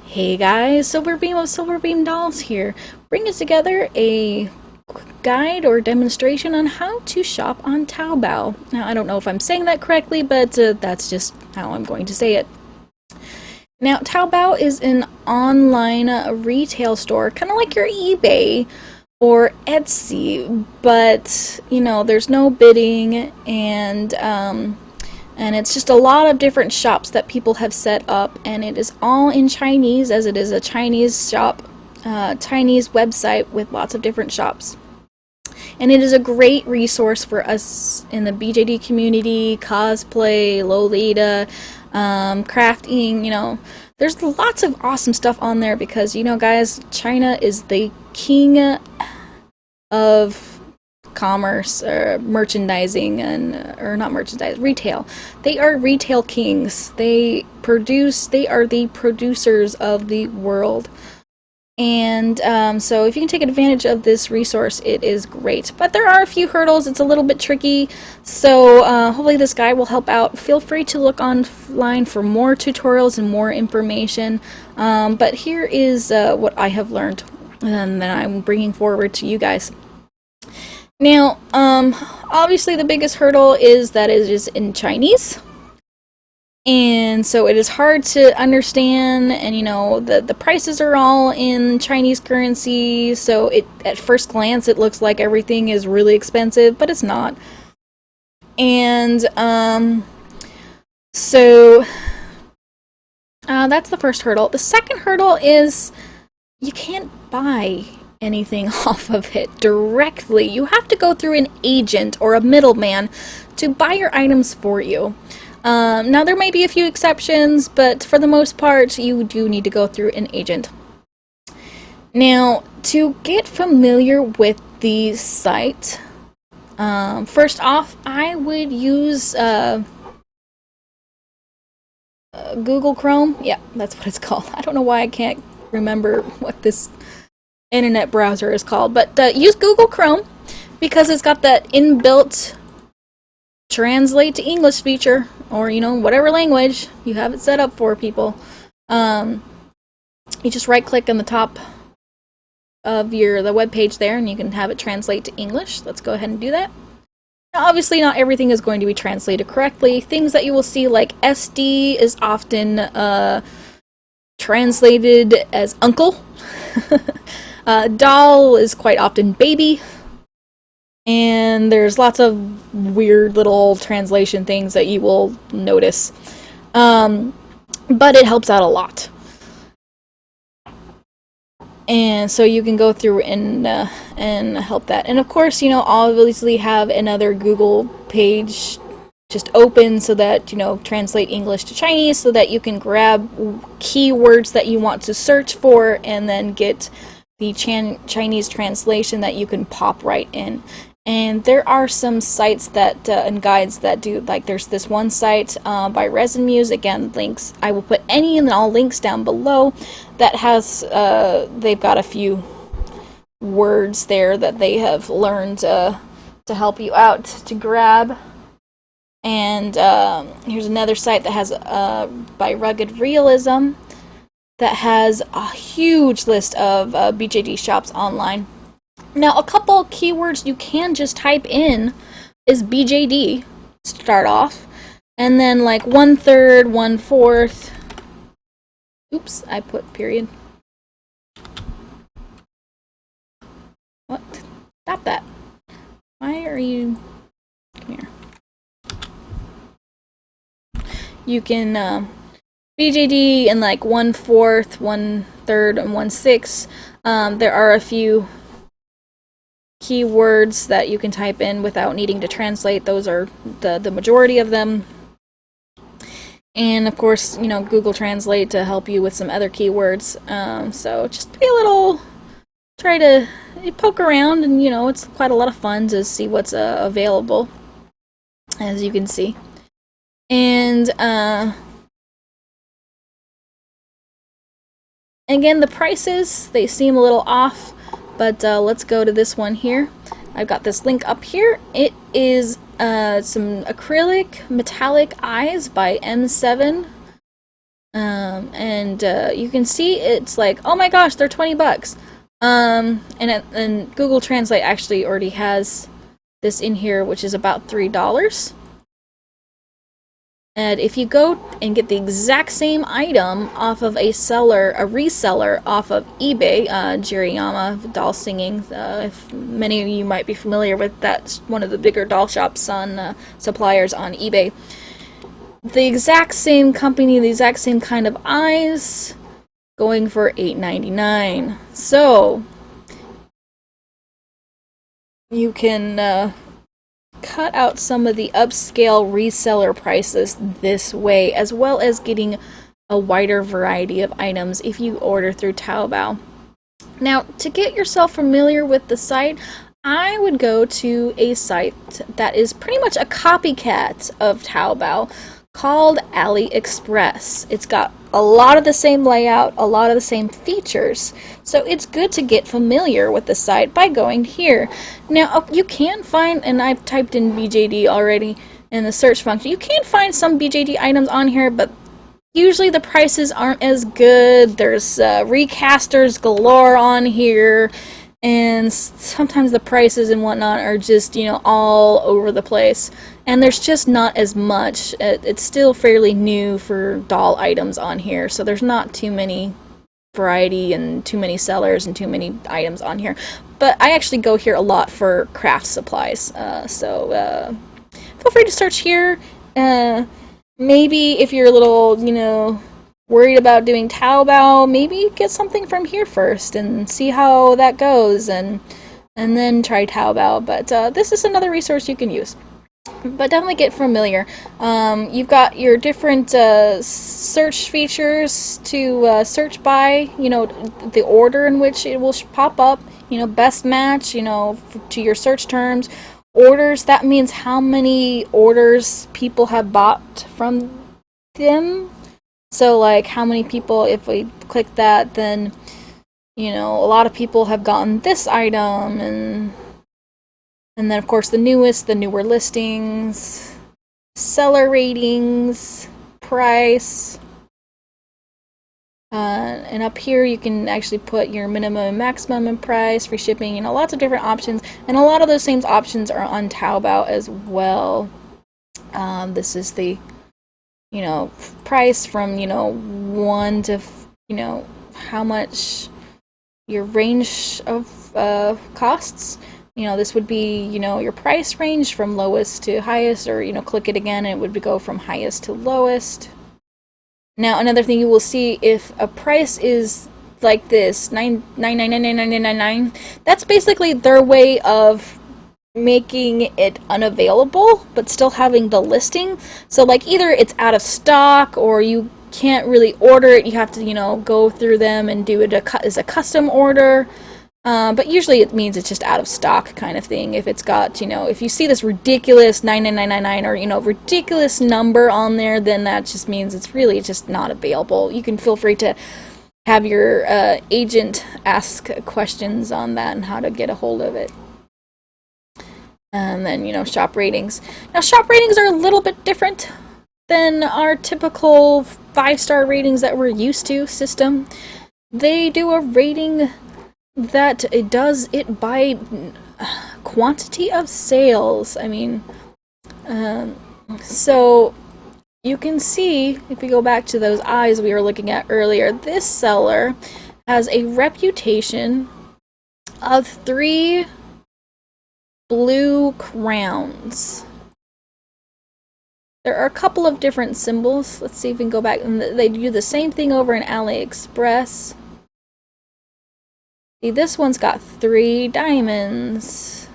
Hey guys, Silverbeam of Silverbeam Dolls here, bringing together a guide or demonstration on how to shop on Taobao. Now, I don't know if I'm saying that correctly, but that's just how I'm going to say it. Now, Taobao is an online retail store, kind of like your eBay or Etsy, but, you know, there's no bidding, and it's just a lot of different shops that people have set up, and it is all in Chinese, as it is a Chinese shop, Chinese website with lots of different shops. And it is a great resource for us in the BJD community, cosplay, Lolita, crafting, you know. There's lots of awesome stuff on there because, you know, guys, China is the king of commerce or merchandising or not merchandise, retail. They are retail kings. They are the producers of the world. And so if you can take advantage of this resource, it is great. But there are a few hurdles. It's a little bit tricky. So hopefully this guide will help out. Feel free to look online for more tutorials and more information. But here is what I have learned and that I'm bringing forward to you guys. Now, obviously the biggest hurdle is that it is in Chinese. And so it is hard to understand, and you know, the prices are all in Chinese currency, so at first glance it looks like everything is really expensive, but it's not. And so that's the first hurdle. The second hurdle is you can't buy anything off of it directly. You have to go through an agent or a middleman to buy your items for you. Now there may be a few exceptions, but for the most part you do need to go through an agent. Now, to get familiar with the site, first off I would use Google Chrome. Yeah, that's what it's called. I don't know why I can't remember what this internet browser is called, but use Google Chrome because it's got that inbuilt translate to English feature, or you know, whatever language you have it set up for, people. You just right click on the top of the web page there and you can have it translate to English. Let's go ahead and do that. Now, obviously not everything is going to be translated correctly. Things that you will see like SD is often translated as uncle. Doll is quite often baby. And there's lots of weird little translation things that you will notice. But it helps out a lot. And so you can go through and help that. And of course, you know, obviously have another Google page just open so that, you know, translate English to Chinese so that you can grab keywords that you want to search for and then get the Chinese translation that you can pop right in. And there are some sites that and guides that do, like there's this one site by Resin Muse, again, links, I will put any and all links down below, that has, they've got a few words there that they have learned to help you out to grab. And here's another site that has, by Rugged Realism, that has a huge list of BJD shops online. Now, a couple keywords you can just type in is BJD, start off, and then like 1/3, 1/4. Oops, I put period. What? Stop that. Why are you... Come here. You can BJD in like 1/4, 1/3, and 1/6. There are a few keywords that you can type in without needing to translate. Those are the majority of them. And of course, you know, Google Translate to help you with some other keywords. So just be a little, try to poke around, and you know, it's quite a lot of fun to see what's available, as you can see. And again, the prices, they seem a little off. But let's go to this one here. I've got this link up here. It is some acrylic metallic eyes by M7. And you can see it's like, oh my gosh, they're 20 bucks. And Google Translate actually already has this in here, which is about $3. And if you go and get the exact same item off of a reseller off of eBay, Jiriyama Doll Singing, if many of you might be familiar with, that's one of the bigger doll shops on suppliers on eBay. The exact same company, the exact same kind of eyes, going for $8.99. So you can cut out some of the upscale reseller prices this way, as well as getting a wider variety of items if you order through Taobao. Now, to get yourself familiar with the site, I would go to a site that is pretty much a copycat of Taobao called Aliexpress. It's got a lot of the same layout, a lot of the same features, so it's good to get familiar with the site by going here. Now, you can find, and I've typed in BJD already in the search function, you can find some BJD items on here, but usually the prices aren't as good. There's recasters galore on here, and sometimes the prices and whatnot are just, all over the place. And there's just not as much. It's still fairly new for doll items on here, so there's not too many variety and too many sellers and too many items on here. But I actually go here a lot for craft supplies, so feel free to search here. Maybe if you're a little, worried about doing Taobao, maybe get something from here first and see how that goes, and then try Taobao. But this is another resource you can use. But definitely get familiar. You've got your different search features to search by, the order in which it will pop up, best match, to your search terms. Orders, that means how many orders people have bought from them. So, like, how many people, if we click that, then, a lot of people have gotten this item, and then, of course, the newer listings, seller ratings, price, and up here you can actually put your minimum and maximum and price, free shipping, lots of different options, and a lot of those same options are on Taobao as well. This is the, price from, 1 to, how much your range of costs. This would be, your price range from lowest to highest, or, click it again and it would go from highest to lowest. Now, another thing you will see, if a price is like this, $9.99, that's basically their way of making it unavailable, but still having the listing. So, like, either it's out of stock, or you can't really order it, you have to, go through them and do it as a custom order. But usually it means it's just out of stock kind of thing. If it's got, if you see this ridiculous $9.99 or, ridiculous number on there, then that just means it's really just not available. You can feel free to have your agent ask questions on that and how to get a hold of it. And then, shop ratings. Now, shop ratings are a little bit different than our typical 5-star ratings that we're used to system. They do a rating that it does it by quantity of sales. I mean, so you can see, if we go back to those eyes we were looking at earlier, this seller has a reputation of 3 blue crowns. There are a couple of different symbols. Let's see if we can go back. And they do the same thing over in Aliexpress. See, this one's got 3 diamonds.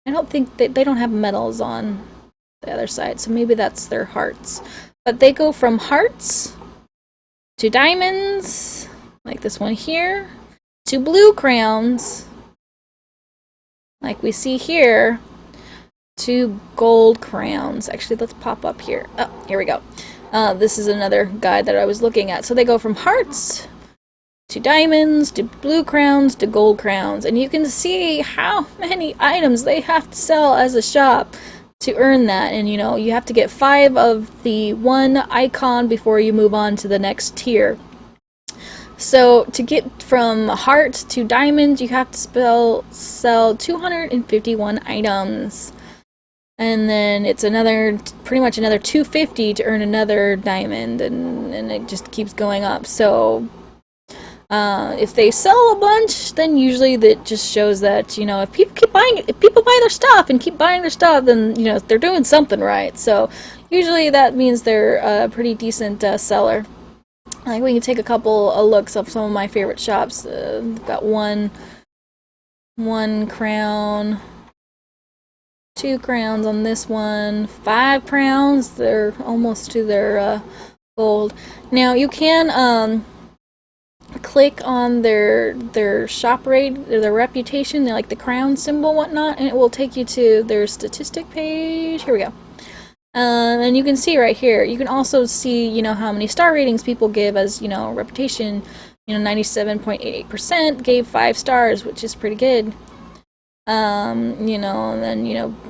I don't think they don't have medals on the other side, so maybe that's their hearts. But they go from hearts to diamonds, like this one here, to blue crowns, like we see here, to gold crowns. Actually, let's pop up here. Oh, here we go. This is another guide that I was looking at. So they go from hearts to diamonds, to blue crowns, to gold crowns. And you can see how many items they have to sell as a shop. to earn that. And you have to get 5 of the one icon before you move on to the next tier. So to get from heart to diamond, you have to sell 251 items. And then it's pretty much another 250 to earn another diamond, and it just keeps going up. So if they sell a bunch, then usually that just shows that, if people buy their stuff and keep buying their stuff, then they're doing something right. So usually that means they're a pretty decent seller. Like, we can take a couple of looks of some of my favorite shops. I've got one crown, 2 crowns on this one, 5 crowns. They're almost to their gold. Now you can click on their shop rate, their reputation, like the crown symbol, whatnot, and it will take you to their statistic page. Here we go. And you can see right here. You can also see, how many star ratings people give as, reputation. 97.88% gave 5 stars, which is pretty good. And then,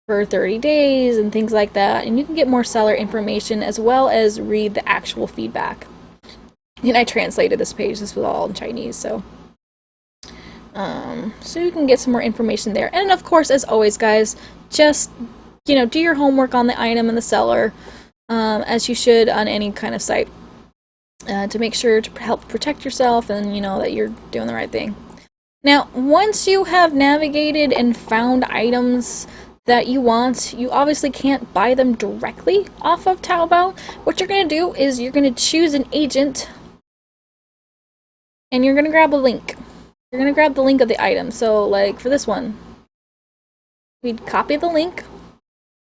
for 30 days and things like that. And you can get more seller information as well as read the actual feedback. And I translated this page. This was all in Chinese, so you can get some more information there. And of course, as always, guys, just do your homework on the item and the seller, as you should on any kind of site, to make sure to help protect yourself and that you're doing the right thing. Now, once you have navigated and found items that you want, you obviously can't buy them directly off of Taobao. What you're going to do is you're going to choose an agent, and you're going to grab a link. You're going to grab the link of the item. So, like for this one, we'd copy the link,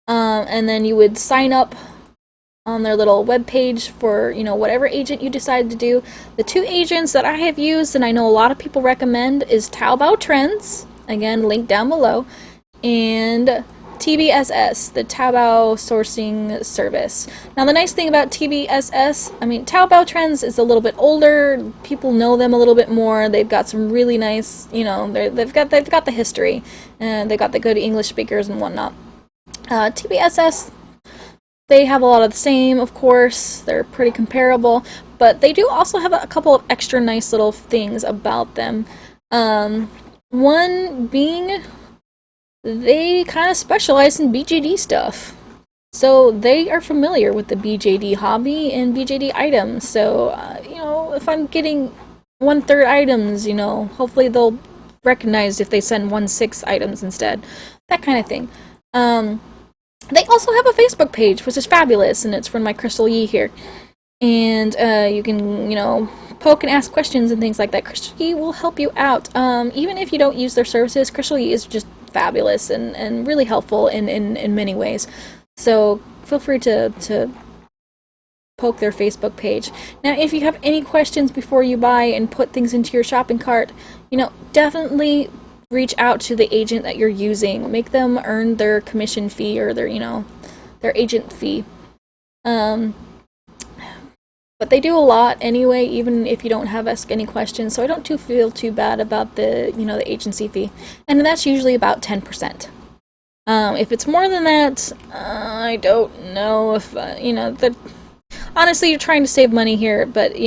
and then you would sign up on their little web page for whatever agent you decide to do. The 2 agents that I have used, and I know a lot of people recommend, is Taobao Trends, again link down below, and TBSS, the Taobao sourcing service. Now the nice thing about TBSS, Taobao Trends is a little bit older. People know them a little bit more. They've got some really nice, they've got the history, and they've got the good English speakers and whatnot. TBSS, they have a lot of the same, of course. They're pretty comparable, but they do also have a couple of extra nice little things about them. One being, they kind of specialize in BJD stuff. So they are familiar with the BJD hobby and BJD items. So, if I'm getting 1/3 items, hopefully they'll recognize if they send 1/6 items instead. That kind of thing. They also have a Facebook page, which is fabulous, and it's from my Crystal Yi here. And you can, poke and ask questions and things like that. Crystal Yi will help you out. Even if you don't use their services, Crystal Yi is just fabulous and really helpful in many ways. So feel free to poke their Facebook page. Now, if you have any questions before you buy and put things into your shopping cart, definitely reach out to the agent that you're using. Make them earn their commission fee or their agent fee. But they do a lot anyway, even if you don't ask any questions. So I don't feel too bad about the the agency fee, and that's usually about 10%. If it's more than that, I don't know if honestly, you're trying to save money here, but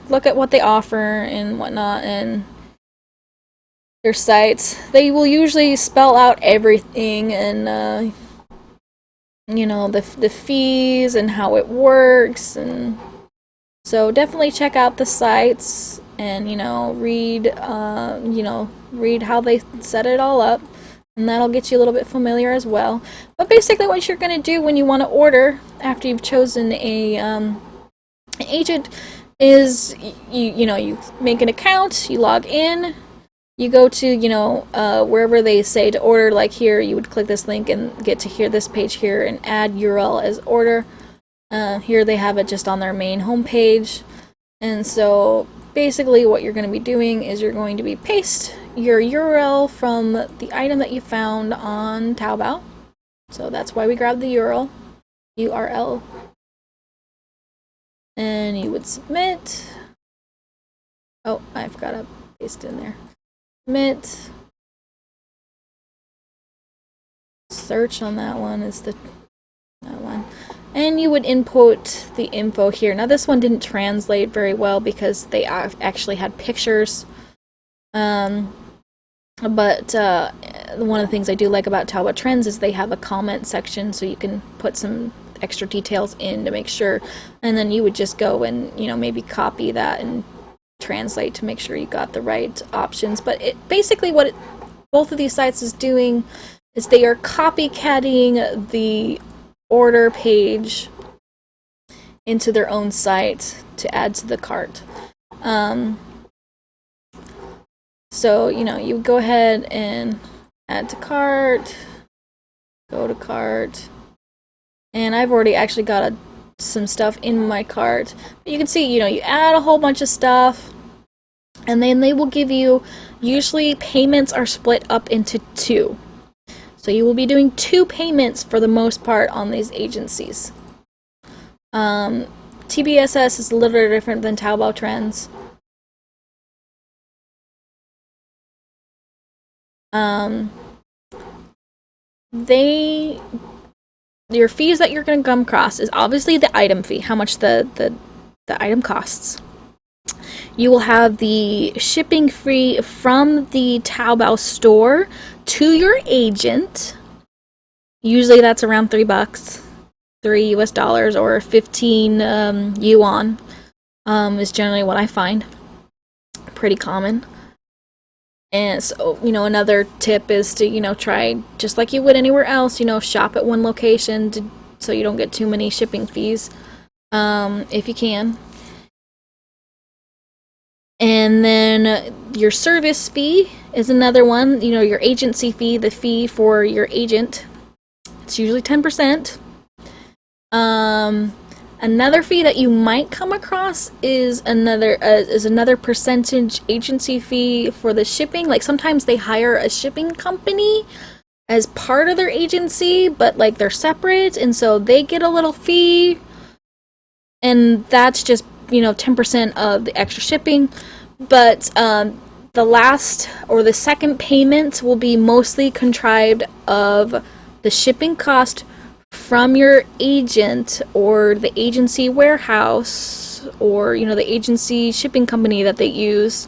look at what they offer and whatnot, and their sites. They will usually spell out everything, and the fees and how it works, and so definitely check out the sites and read how they set it all up, and that'll get you a little bit familiar as well. But basically, what you're going to do when you want to order after you've chosen an agent is you make an account, you log in, you go to wherever they say to order. Like here, you would click this link and get to this page here and add URL as order. Here they have it just on their main homepage. And so basically what you're going to be doing is you're going to be paste your URL from the item that you found on Taobao. So that's why we grabbed the URL. And you would submit. Oh, I forgot to paste in there. Submit. search on that one is that one. And you would input the info here. Now this one didn't translate very well because they actually had pictures. But one of the things I do like about Taobao Trends is they have a comment section, so you can put some extra details in to make sure, and then you would just go and, you know, maybe copy that and translate to make sure you got the right options. But basically what both of these sites is doing is they are copycatting the order page into their own site to add to the cart. So, you know, you go ahead and add to cart, go to cart, and I've already actually got some stuff in my cart. But you can see, you know, you add a whole bunch of stuff, and then they will give you, usually payments are split up into 2. So you will be doing 2 payments for the most part on these agencies. TBSS is a little bit different than Taobao Trends. Your fees that you're going to come across is obviously the item fee, how much the item costs. You will have the shipping fee from the Taobao store to your agent. Usually that's around $3, $3 US, or 15 yuan is generally what I find. Pretty common. And so, you know, another tip is to, you know, try, just like you would anywhere else, you know, shop at one location so you don't get too many shipping fees, if you can. And then your service fee is another one, you know, your agency fee, the fee for your agent. It's usually 10%. Another fee that you might come across is another percentage agency fee for the shipping. Like sometimes they hire a shipping company as part of their agency, but like they're separate, and so they get a little fee, and that's just, you know, 10% of the extra shipping. But the last or the second payment will be mostly contrived of the shipping cost from your agent or the agency warehouse, or, you know, the agency shipping company that they use,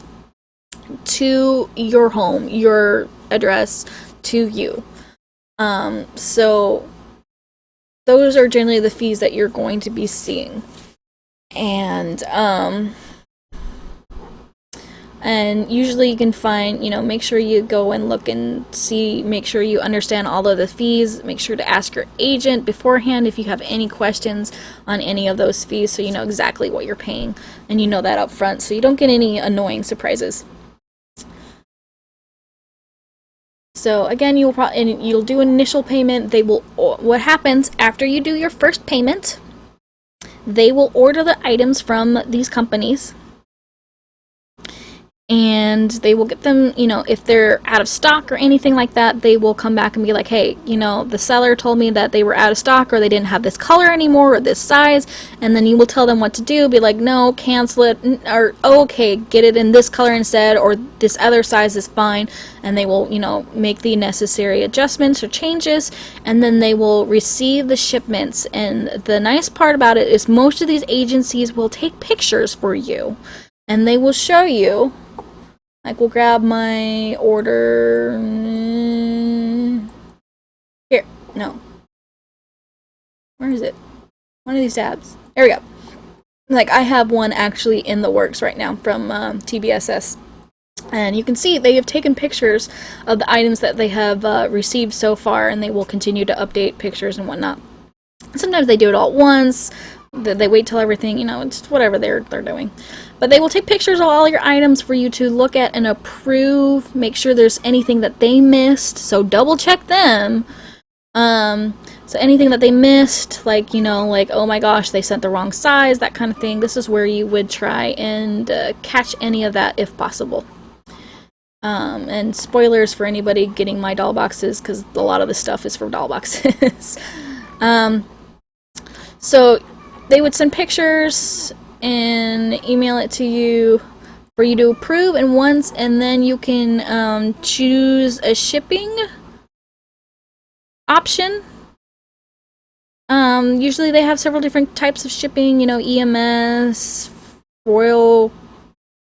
to your home, your address, to you. So those are generally the fees that you're going to be seeing. And usually you can find, you know, make sure you go and look and see, make sure you understand all of the fees. Make sure to ask your agent beforehand if you have any questions on any of those fees, so you know exactly what you're paying, and you know that up front so you don't get any annoying surprises. So again, you'll do an initial payment. What happens after you do your first payment, they will order the items from these companies, and they will get them, you know, if they're out of stock or anything like that, they will come back and be like, hey, you know, the seller told me that they were out of stock, or they didn't have this color anymore, or this size, and then you will tell them what to do. Be like, no, cancel it, or okay, get it in this color instead, or this other size is fine, and they will, you know, make the necessary adjustments or changes, and then they will receive the shipments. And the nice part about it is most of these agencies will take pictures for you, and they will show you. Like, we'll grab my order. Here. No. Where is it? One of these tabs. There we go. Like, I have one actually in the works right now from TBSS. And you can see they have taken pictures of the items that they have received so far, and they will continue to update pictures and whatnot. Sometimes they do it all at once. They wait till everything, you know, it's whatever they're doing. But they will take pictures of all your items for you to look at and approve. Make sure there's anything that they missed, so double check them. So anything that they missed, like, you know, like, oh my gosh, they sent the wrong size, that kind of thing. This is where you would try and catch any of that if possible. And spoilers for anybody getting my doll boxes, because a lot of the stuff is for doll boxes. So they would send pictures and email it to you for you to approve, and then you can choose a shipping option. Usually they have several different types of shipping, you know, EMS, Royal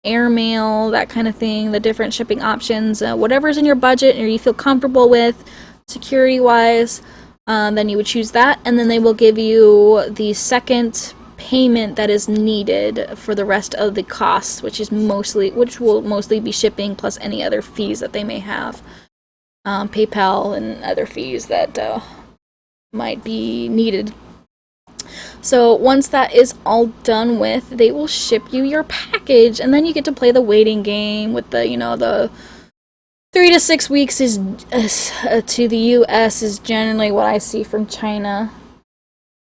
Airmail, that kind of thing, the different shipping options, whatever's in your budget or you feel comfortable with security wise, then you would choose that, and then they will give you the second payment that is needed for the rest of the costs, which will mostly be shipping plus any other fees that they may have, PayPal and other fees that might be needed. So once that is all done with, they will ship you your package, and then you get to play the waiting game with the, you know, the 3 to 6 weeks is to the US is generally what I see from China.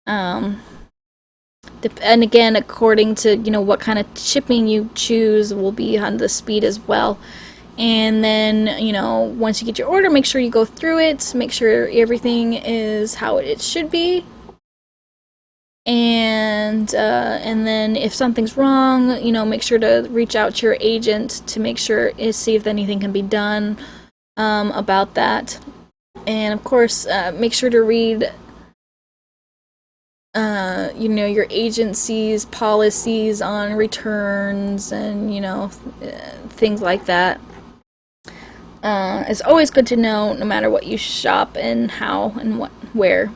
And again, according to, you know, what kind of shipping you choose will be on the speed as well. And then, you know, once you get your order, make sure you go through it, make sure everything is how it should be. And then if something's wrong, you know, make sure to reach out to your agent to make sure, see if anything can be done about that. And of course, make sure to read, you know, your agency's policies on returns and, you know, things like that. It's always good to know, no matter what you shop and how and where.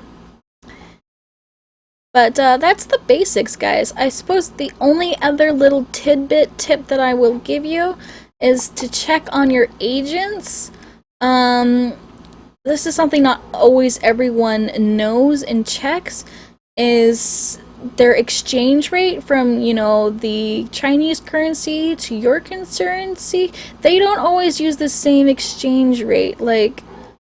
But that's the basics, guys. I suppose the only other little tidbit tip that I will give you is to check on your agents. This is something not always everyone knows and checks, is their exchange rate from, you know, the Chinese currency to your currency. They don't always use the same exchange rate. Like,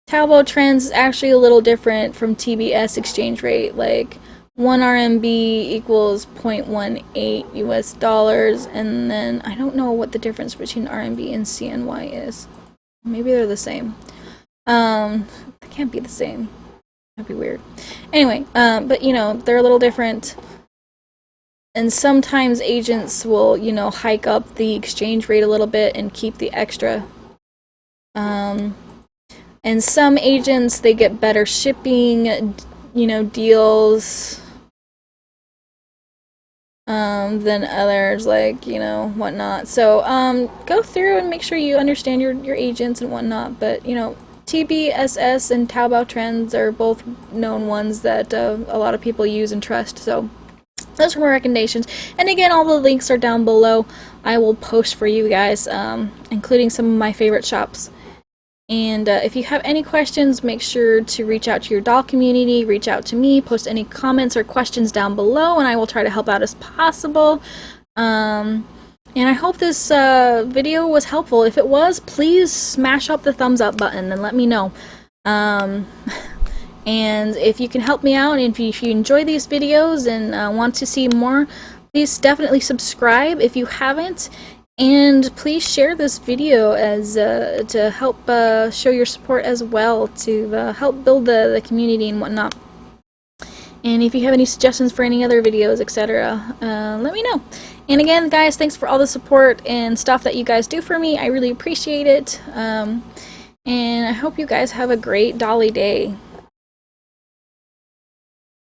Taobao Trends is actually a little different from TBS exchange rate. Like, 1 RMB equals 0.18 US dollars, and then I don't know what the difference between RMB and CNY is. Maybe they're the same. They can't be the same. That'd be weird. Anyway, but you know, they're a little different. And sometimes agents will, you know, hike up the exchange rate a little bit and keep the extra. And some agents, they get better shipping, you know, deals than others, like, you know, whatnot. So go through and make sure you understand your agents and whatnot. But, you know, TBSS and Taobao Trends are both known ones that a lot of people use and trust. So those are my recommendations. And again, all the links are down below. I will post for you guys, including some of my favorite shops. And if you have any questions, make sure to reach out to your doll community, reach out to me, post any comments or questions down below, and I will try to help out as possible. And I hope this video was helpful. If it was, please smash up the thumbs up button and let me know. And if you can help me out, and if you enjoy these videos and want to see more, please definitely subscribe if you haven't. And please share this video as to help show your support as well, to help build the community and whatnot. And if you have any suggestions for any other videos, etc., let me know. And again, guys, thanks for all the support and stuff that you guys do for me. I really appreciate it. And I hope you guys have a great Dolly day.